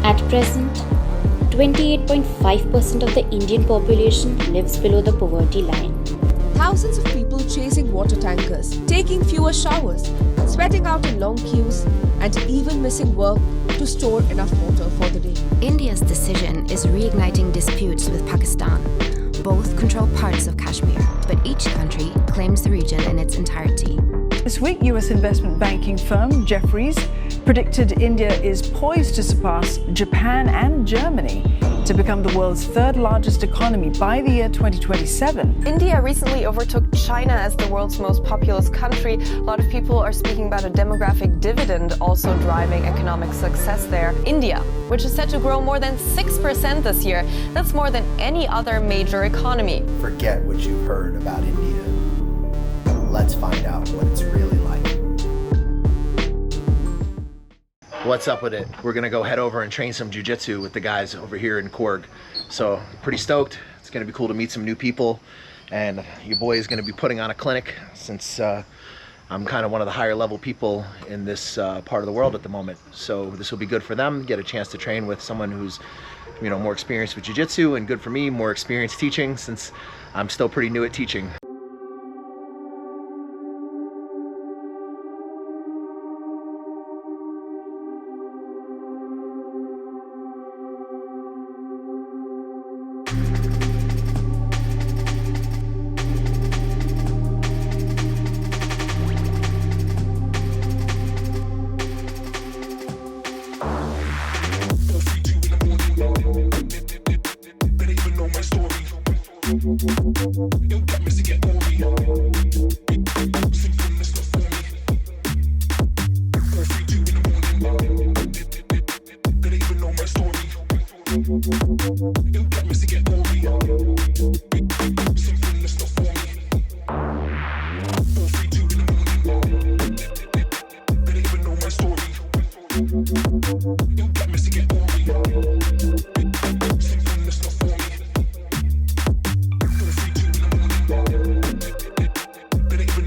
At present, 28.5% of the Indian population lives below the poverty line. Thousands of people chasing water tankers, taking fewer showers, sweating out in long queues, and even missing work to store enough water for the day. India's decision is reigniting disputes with Pakistan. Both control parts of Kashmir, but each country claims the region in its entirety. This week, US investment banking firm Jefferies predicted India is poised to surpass Japan and Germany to become the world's third largest economy by the year 2027. India recently overtook China as the world's most populous country. A lot of people are speaking about a demographic dividend also driving economic success there. India, which is set to grow more than 6% this year. That's more than any other major economy. Forget what you've heard about India. Let's find out what it's really like. What's up with it? We're gonna go head over and train some jiu-jitsu with the guys over here in Coorg. So pretty stoked. It's gonna be cool to meet some new people, and your boy is gonna be putting on a clinic since I'm kind of one of the higher level people in this part of the world at the moment. So this will be good for them, get a chance to train with someone who's, you know, more experienced with jiu-jitsu, and good for me, more experienced teaching since I'm still pretty new at teaching.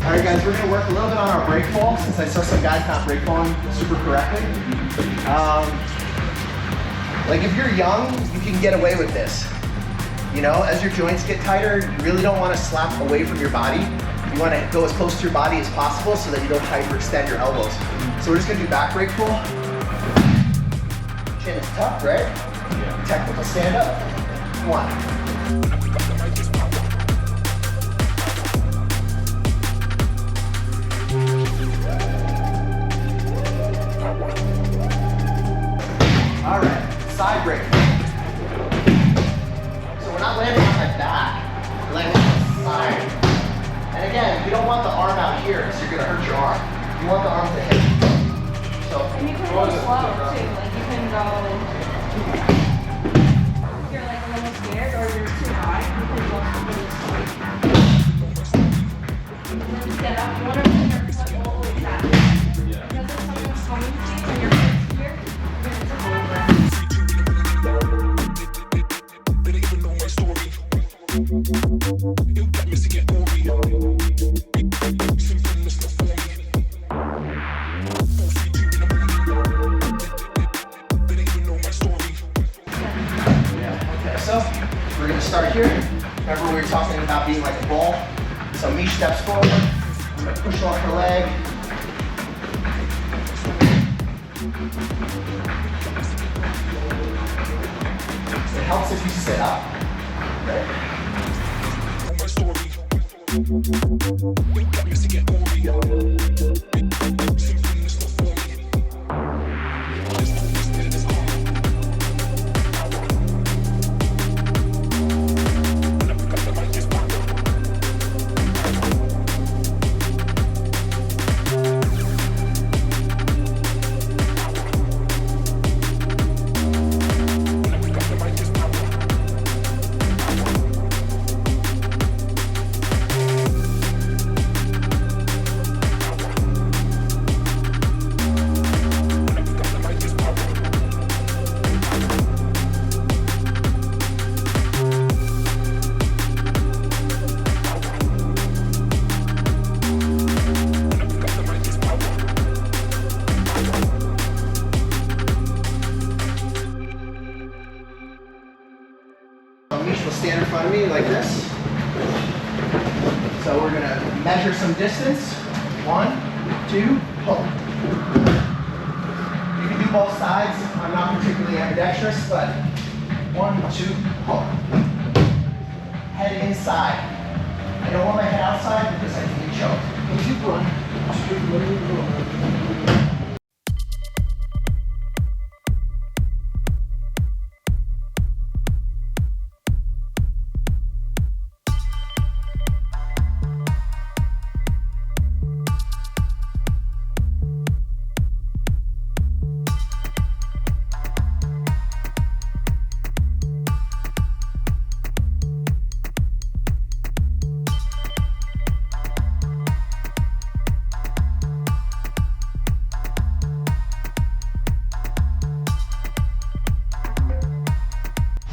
Alright guys, we're going to work a little bit on our break fall since I saw some guys not break falling super correctly. Like if you're young, you can get away with this. You know, as your joints get tighter, you really don't want to slap away from your body. You want to go as close to your body as possible so that you don't hyperextend your elbows. So we're just going to do back break pull. Chin is tucked, right? Yeah. Technical stand up. 1. All right, side break. So we're not landing on my back, we're landing on the side. And again, you don't want the arm out here, so you're gonna hurt your arm. You want the arm to hit. So, and you can go slow too, like you can go, if you're like a little scared or you're too high, you can go really slow. And then get up, you want to bring your foot all the way back. Because if someone's coming to you and your foot's here, you're going to tip over. So we're going to start here. Remember we were talking about being like a ball. So Mish steps forward. I'm going to push off her leg. It helps if you sit up. Right? He'll stand in front of me like this. So we're gonna measure some distance. 1, 2, pull. You can do both sides. I'm not particularly ambidextrous, but 1, 2, pull. Head inside. I don't want my head outside because I can get choked. 1, 2, 1, 2.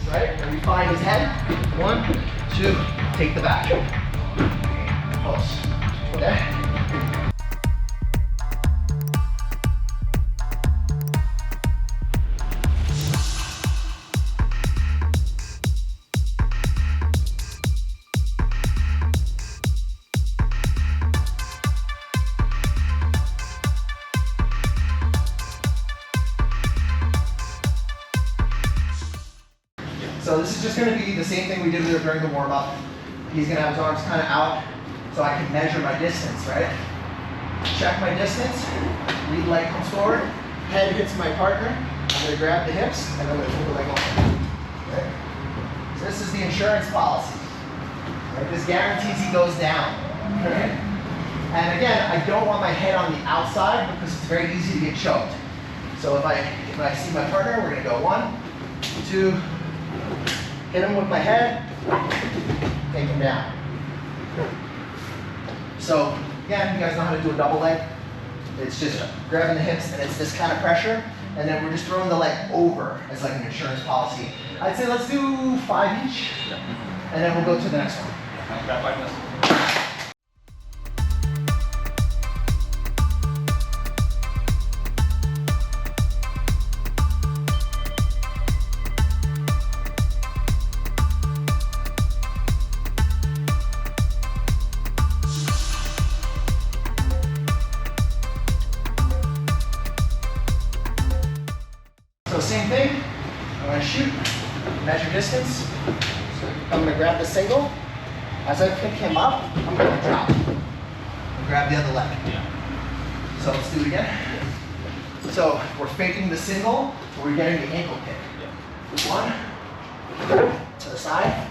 Right? When you find his head, 1, 2, take the back. Pulse. Okay? So this is just going to be the same thing we did during the warm-up. He's going to have his arms kind of out so I can measure my distance, right? Check my distance, lead leg comes forward, head hits my partner, I'm going to grab the hips, and I'm going to pull the leg over. Right? So this is the insurance policy. Right? This guarantees he goes down. Okay? And again, I don't want my head on the outside because it's very easy to get choked. So if I see my partner, we're going to go 1, 2, hit him with my head, take him down. So again, you guys know how to do a double leg. It's just grabbing the hips and it's this kind of pressure, and then we're just throwing the leg over as like an insurance policy. I'd say let's do 5 each, and then we'll go to the next one. So same thing, I'm going to shoot, measure distance. I'm going to grab the single. As I pick him up, I'm going to drop and grab the other leg. So let's do it again. So we're faking the single, we're getting the ankle pick. 1, to the side,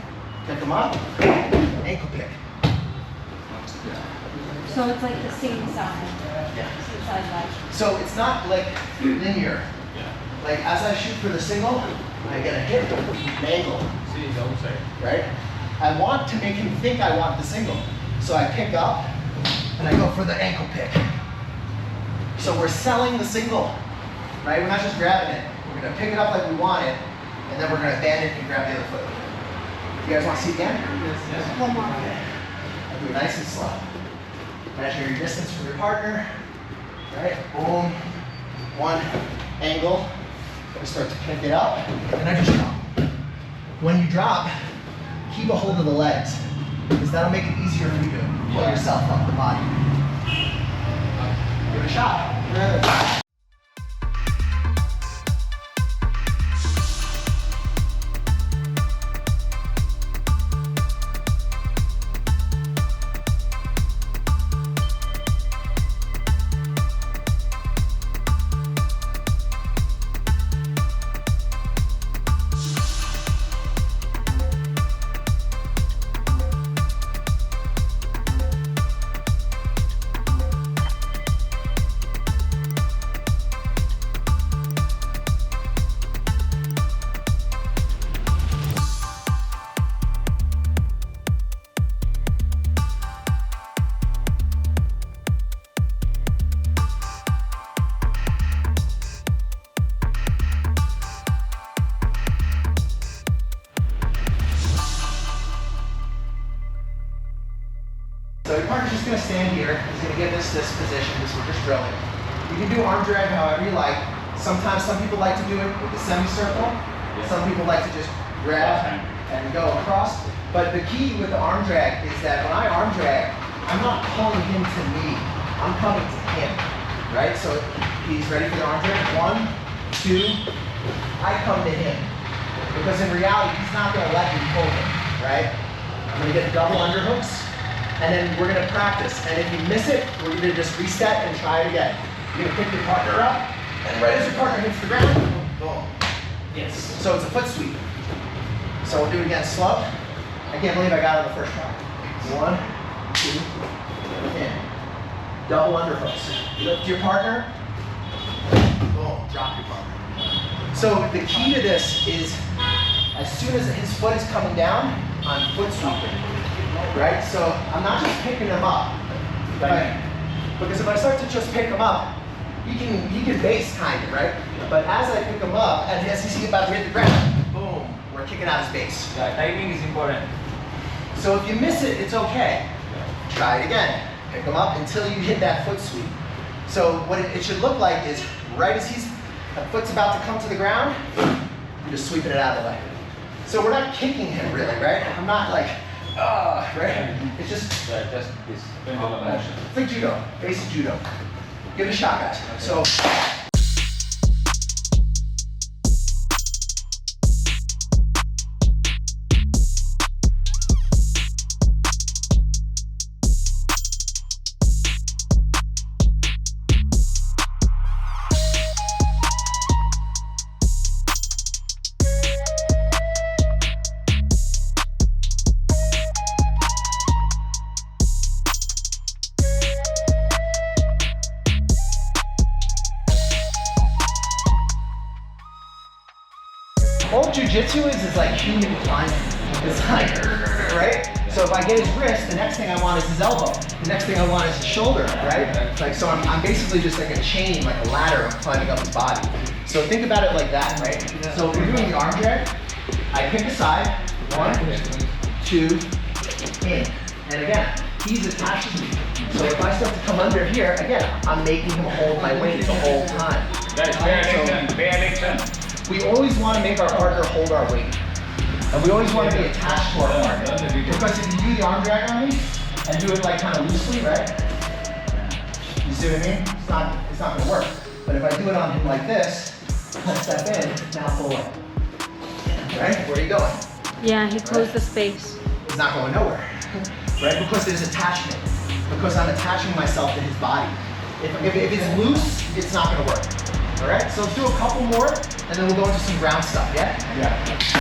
pick him up, ankle pick. So it's like the same side. Yeah. Same side leg. So it's not like linear. Like as I shoot for the single, I get a hip, an angle. Right? I want to make him think I want the single. So I pick up and I go for the ankle pick. So we're selling the single, right? We're not just grabbing it. We're gonna pick it up like we want it, and then we're gonna band it and grab the other foot. You guys want to see again? Yes. One more. Okay. I'll do it nice and slow. Measure your distance from your partner. Right? Boom. 1, angle. I start to pick it up, and I just drop. When you drop, keep a hold of the legs, because that'll make it easier for you to pull yourself up the body. Give it a shot. So your partner's just going to stand here. He's going to get this position, because we're just drilling. You can do arm drag however you like. Sometimes some people like to do it with the semicircle. Some people like to just grab and go across. But the key with the arm drag is that when I arm drag, I'm not pulling him to me. I'm coming to him, right? So he's ready for the arm drag. 1, 2, I come to him. Because in reality, he's not gonna let me pull him, right? I'm gonna get double underhooks, and then we're gonna practice. And if you miss it, we're gonna just reset and try it again. You're gonna pick your partner up, and right as your partner hits the ground, boom. Yes. So it's a foot sweep. So we'll do it again slow. I can't believe I got it on the first try. 1, 2, in. Double underhooks. Lift your partner, boom, drop your partner. So the key to this is, as soon as his foot is coming down, I'm foot sweeping, right? So I'm not just picking him up, right? Because if I start to just pick him up, he can base kind of, right? But as I pick him up, and as he's about to hit the ground, boom, we're kicking out his base. Yeah, timing is important. So if you miss it, it's okay. Try it again. Pick him up until you hit that foot sweep. So what it should look like is, right as the foot's about to come to the ground, you're just sweeping it out of the way. So we're not kicking him really, right? I'm not like, right? It's just Just this pendulum motion. it's like judo, basic judo. Give it a shot, guys. So. All jiu-jitsu is like human climbing. It's like, right? So if I get his wrist, the next thing I want is his elbow. The next thing I want is his shoulder, right? It's like, so I'm basically just like a chain, like a ladder climbing up his body. So think about it like that, right? So if we're doing the arm drag, I pick a side, 1, 2, in. And again, he's attached to me. So if I start to come under here, again, I'm making him hold my weight the whole time. Guys, pay attention. We always want to make our partner hold our weight. And we always want to be attached to our partner. Because if you do the arm drag on me and do it like kind of loosely, right? You see what I mean? It's not going to work. But if I do it on him like this, I step in, now pull away. Right? Where are you going? Yeah, he closed the space. He's not going nowhere. Right? Because there's attachment. Because I'm attaching myself to his body. If it's loose, it's not going to work. All right, so let's do a couple more, and then we'll go into some ground stuff, yeah? Yeah.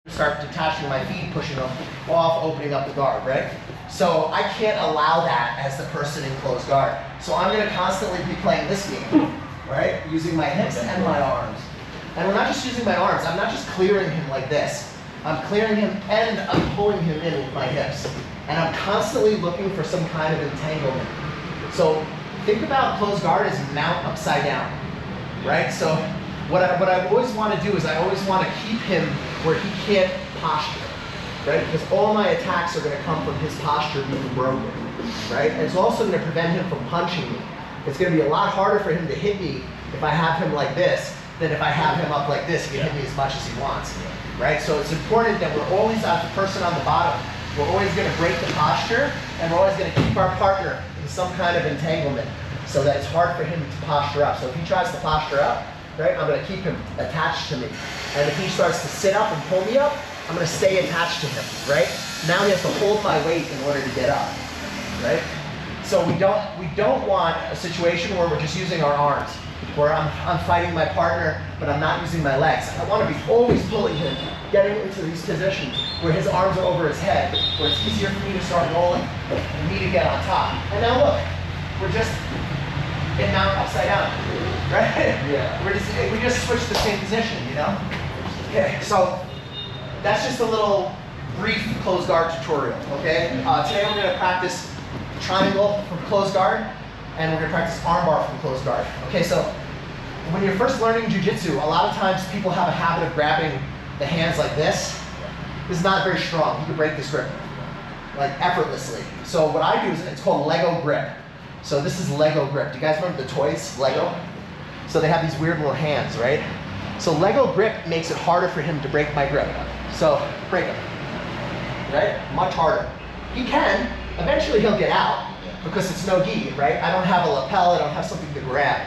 Start detaching my feet, pushing them off, opening up the guard, right? So I can't allow that as the person in closed guard. So I'm going to constantly be playing this game, right? Using my hips and my arms. And we're not just using my arms. I'm not just clearing him like this. I'm clearing him and I'm pulling him in with my hips. And I'm constantly looking for some kind of entanglement. So think about closed guard as mount upside down, right? So what I always want to do is I always want to keep him where he can't posture, right? Because all my attacks are going to come from his posture being broken, right? And it's also going to prevent him from punching me. It's going to be a lot harder for him to hit me if I have him like this than if I have him up like this. He can hit me as much as he wants, right? So it's important that we're always at the person on the bottom. We're always going to break the posture, and we're always going to keep our partner in some kind of entanglement so that it's hard for him to posture up. So if he tries to posture up, right, I'm going to keep him attached to me. And if he starts to sit up and pull me up, I'm going to stay attached to him, right? Now he has to hold my weight in order to get up, right? So we don't want a situation where we're just using our arms, where I'm fighting my partner, but I'm not using my legs. I want to be always pulling him, getting into these positions where his arms are over his head, where it's easier for me to start rolling and me to get on top. And now look, we're just in mount upside down. right? Yeah. We just switched the same position, you know? Okay, so that's just a little brief closed guard tutorial, okay? Today we're gonna practice triangle from closed guard, and we're gonna practice armbar from closed guard. Okay, so when you're first learning jiu-jitsu, a lot of times people have a habit of grabbing the hands like this. This is not very strong. You can break this grip, like effortlessly. So what I do is, it's called Lego grip. So this is Lego grip. Do you guys remember the toys, Lego? So they have these weird little hands, right? So Lego grip makes it harder for him to break my grip. So break him, right? Much harder. He can, eventually he'll get out because it's no gi, right? I don't have a lapel, I don't have something to grab,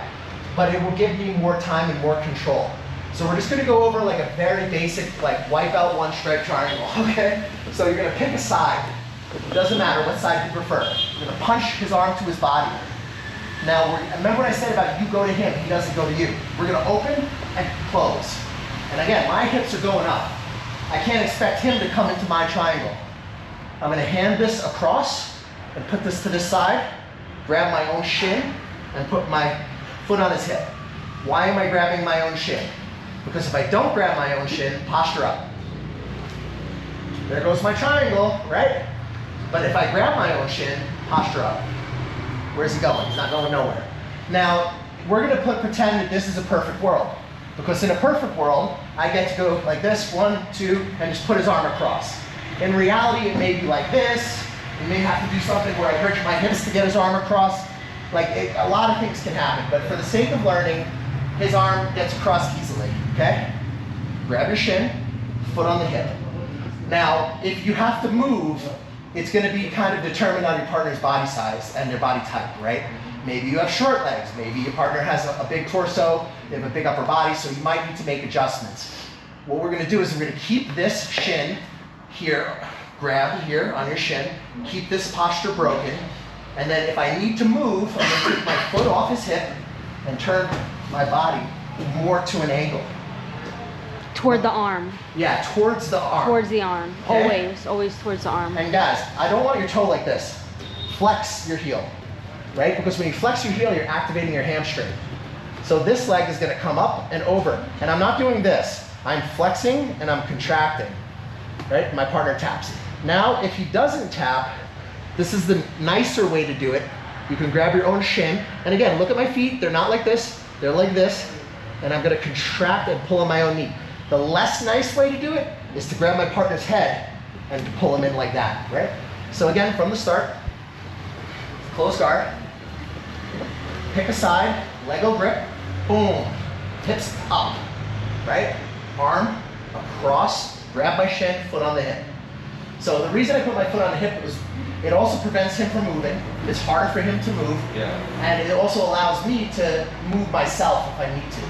but it will give me more time and more control. So we're just gonna go over like a very basic, like white belt, one stripe triangle, okay? So you're gonna pick a side. It doesn't matter what side you prefer. You're gonna punch his arm to his body. Now, remember what I said about you go to him, he doesn't go to you. We're gonna open and close. And again, my hips are going up. I can't expect him to come into my triangle. I'm gonna hand this across and put this to this side, grab my own shin, and put my foot on his hip. Why am I grabbing my own shin? Because if I don't grab my own shin, posture up. There goes my triangle, right? But if I grab my own shin, posture up. Where's he going? He's not going nowhere. Now, we're gonna pretend that this is a perfect world. Because in a perfect world, I get to go like this, 1, 2, and just put his arm across. In reality, it may be like this. You may have to do something where I bridge my hips to get his arm across. Like, a lot of things can happen, but for the sake of learning, his arm gets across easily, okay? Grab your shin, foot on the hip. Now, if you have to move, it's gonna be kind of determined on your partner's body size and their body type, right? Maybe you have short legs, maybe your partner has a big torso, they have a big upper body, so you might need to make adjustments. What we're gonna do is we're gonna keep this shin here, grab here on your shin, keep this posture broken, and then if I need to move, I'm gonna take my foot off his hip and turn my body more to an angle. Toward the arm. Yeah, towards the arm. Towards the arm. Okay? Always towards the arm. And guys, I don't want your toe like this. Flex your heel, right? Because when you flex your heel, you're activating your hamstring. So this leg is gonna come up and over. And I'm not doing this. I'm flexing and I'm contracting, right? My partner taps. Now, if he doesn't tap, this is the nicer way to do it. You can grab your own shin. And again, look at my feet. They're not like this. They're like this. And I'm gonna contract and pull on my own knee. The less nice way to do it is to grab my partner's head and to pull him in like that, right? So again, from the start, close guard, pick a side, Lego grip, boom, hips up, right? Arm across, grab my shin, foot on the hip. So the reason I put my foot on the hip was it also prevents him from moving. It's harder for him to move. Yeah. And it also allows me to move myself if I need to.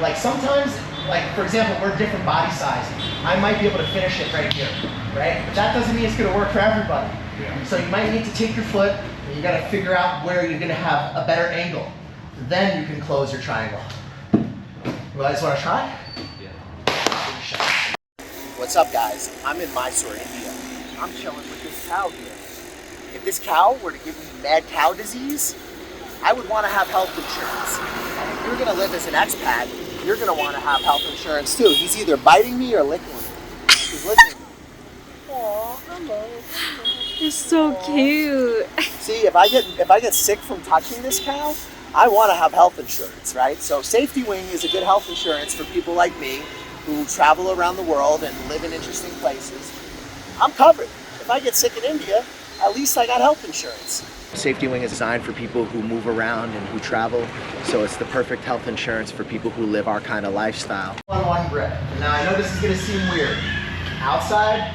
Like sometimes, like for example, we're different body size. I might be able to finish it right here, right? But that doesn't mean it's gonna work for everybody. Yeah. So you might need to take your foot and you gotta figure out where you're gonna have a better angle. Then you can close your triangle. You guys wanna try? Yeah. What's up guys? I'm in Mysore, India. I'm chilling with this cow here. If this cow were to give me mad cow disease, I would want to have health insurance. And if you're going to live as an expat, you're going to want to have health insurance too. He's either biting me or licking me. He's licking me. Aw, hello. You're so cute. See, if I get sick from touching this cow, I want to have health insurance, right? So Safety Wing is a good health insurance for people like me who travel around the world and live in interesting places. I'm covered. If I get sick in India, at least I got health insurance. Safety Wing is designed for people who move around and who travel, so it's the perfect health insurance for people who live our kind of lifestyle. One grip. Now I know this is gonna seem weird. Outside,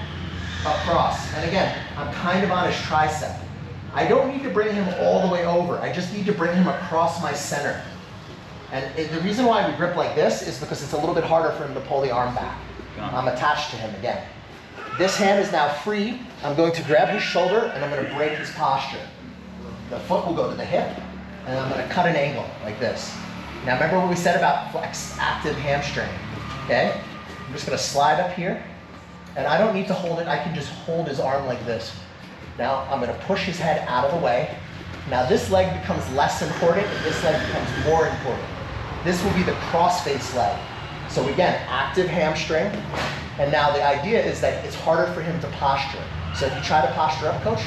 across. And again, I'm kind of on his tricep. I don't need to bring him all the way over. I just need to bring him across my center. And the reason why we grip like this is because it's a little bit harder for him to pull the arm back. I'm attached to him again. This hand is now free. I'm going to grab his shoulder and I'm going to break his posture. The foot will go to the hip and I'm going to cut an angle like this. Now remember what we said about flex, active hamstring, okay? I'm just going to slide up here and I don't need to hold it. I can just hold his arm like this. Now I'm going to push his head out of the way. Now this leg becomes less important and this leg becomes more important. This will be the cross-face leg. So again, active hamstring. And now the idea is that it's harder for him to posture. So if you try to posture up, coach,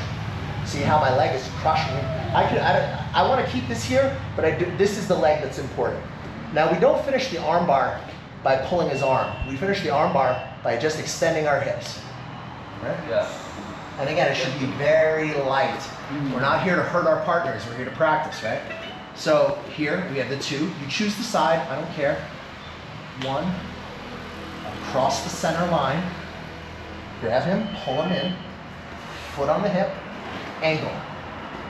see how my leg is crushing. I want to keep this here, but this is the leg that's important. Now we don't finish the arm bar by pulling his arm. We finish the arm bar by just extending our hips. Right? Yeah. And again, it should be very light. We're not here to hurt our partners, we're here to practice, right? So here we have the two. You choose the side, I don't care. One, across the center line. Grab him, pull him in, foot on the hip, angle.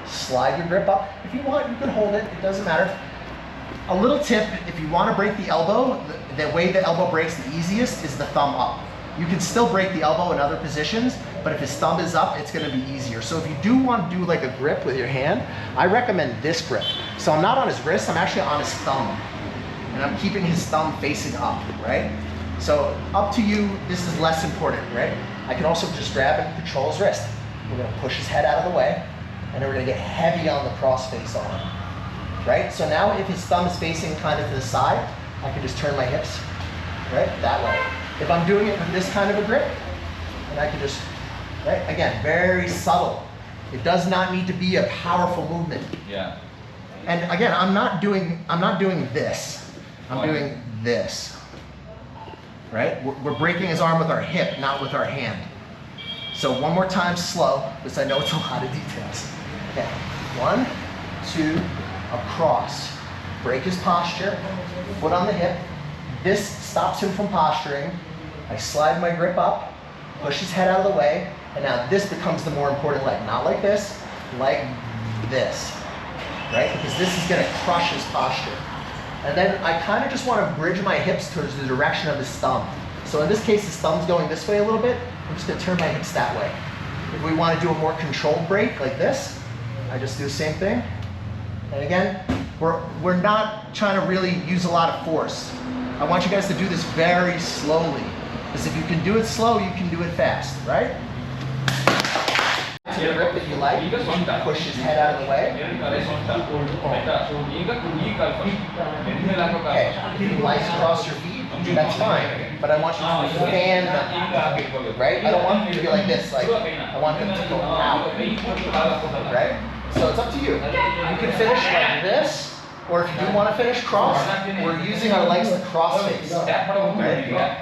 Slide your grip up. If you want, you can hold it, it doesn't matter. A little tip, if you want to break the elbow, the way the elbow breaks the easiest is the thumb up. You can still break the elbow in other positions, but if his thumb is up, it's going to be easier. So if you do want to do like a grip with your hand, I recommend this grip. So I'm not on his wrist, I'm actually on his thumb. And I'm keeping his thumb facing up, right? So up to you, this is less important, right? I can also just grab and control his wrist. We're going to push his head out of the way, and then we're going to get heavy on the cross face arm, right? So now if his thumb is facing kind of to the side, I can just turn my hips, right, that way. If I'm doing it with this kind of a grip, and I can just, right, again, very subtle. It does not need to be a powerful movement. Yeah. And again, I'm not doing this. I'm doing this, right? We're breaking his arm with our hip, not with our hand. So one more time, slow, because I know it's a lot of details. Okay, 1, 2, across. Break his posture, foot on the hip. This stops him from posturing. I slide my grip up, push his head out of the way, and now this becomes the more important leg. Not like this, like this, right? Because this is gonna crush his posture. And then I kind of just want to bridge my hips towards the direction of his thumb. So in this case, his thumb's going this way a little bit. I'm just going to turn my hips that way. If we want to do a more controlled break like this, I just do the same thing. And again, we're not trying to really use a lot of force. I want you guys to do this very slowly. Because if you can do it slow, you can do it fast, right? To the grip that you like, push his head out of the way. Okay, you lice across your feet, that's fine. But I want you to fan them, right? I don't want you to be like this, like, I want them to go out, right? So it's up to you. You can finish like this, or if you do want to finish cross, we're using our legs to cross face. Right?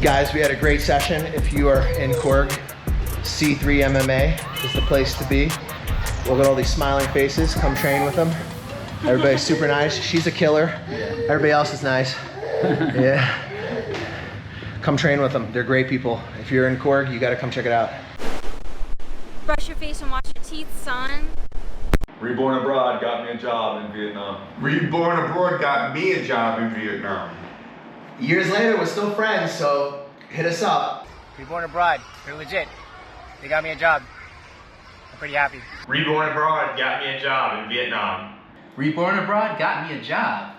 Guys, we had a great session. If you are in Coorg, C3 MMA is the place to be. Look at all these smiling faces. Come train with them. Everybody's super nice. She's a killer. Everybody else is nice. Yeah. Come train with them. They're great people. If you're in Coorg, you gotta come check it out. Brush your face and wash your teeth, son. Reborn abroad got me a job in Vietnam. Reborn abroad got me a job in Vietnam. Years later, we're still friends, so hit us up. Reborn abroad, they're legit. They got me a job. I'm pretty happy. Reborn abroad got me a job in Vietnam. Reborn abroad got me a job.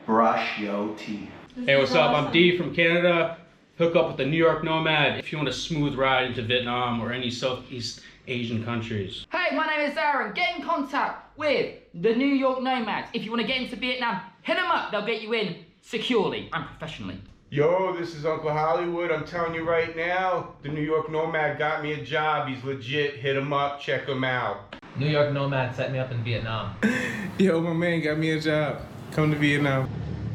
Brush your teeth. Hey, what's up? I'm D from Canada. Hook up with the New York Nomad if you want a smooth ride into Vietnam or any Southeast Asian countries. Hey, my name is Aaron. Get in contact with the New York Nomads. If you want to get into Vietnam, hit them up. They'll get you in securely and professionally. Yo, this is Uncle Hollywood. I'm telling you right now, the New York Nomad got me a job. He's legit. Hit him up. Check him out. New York Nomad set me up in Vietnam. Yo, my man got me a job. Come to Vietnam.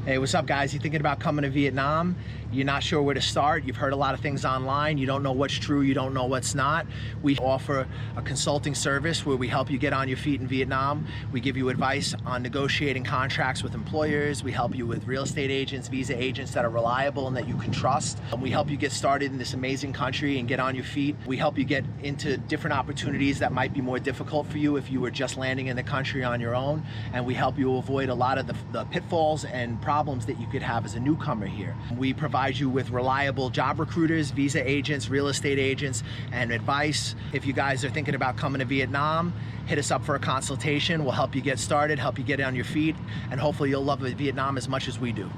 Hey, what's up, guys? You thinking about coming to Vietnam? You're not sure where to start. You've heard a lot of things online. You don't know what's true. You don't know what's not. We offer a consulting service where we help you get on your feet in Vietnam. We give you advice on negotiating contracts with employers. We help you with real estate agents, visa agents that are reliable and that you can trust. We help you get started in this amazing country and get on your feet. We help you get into different opportunities that might be more difficult for you if you were just landing in the country on your own. And we help you avoid a lot of the pitfalls and problems that you could have as a newcomer here. We provide you with reliable job recruiters, visa agents, real estate agents, and advice. If you guys are thinking about coming to Vietnam, hit us up for a consultation. We'll help you get started, help you get on your feet, and hopefully you'll love Vietnam as much as we do.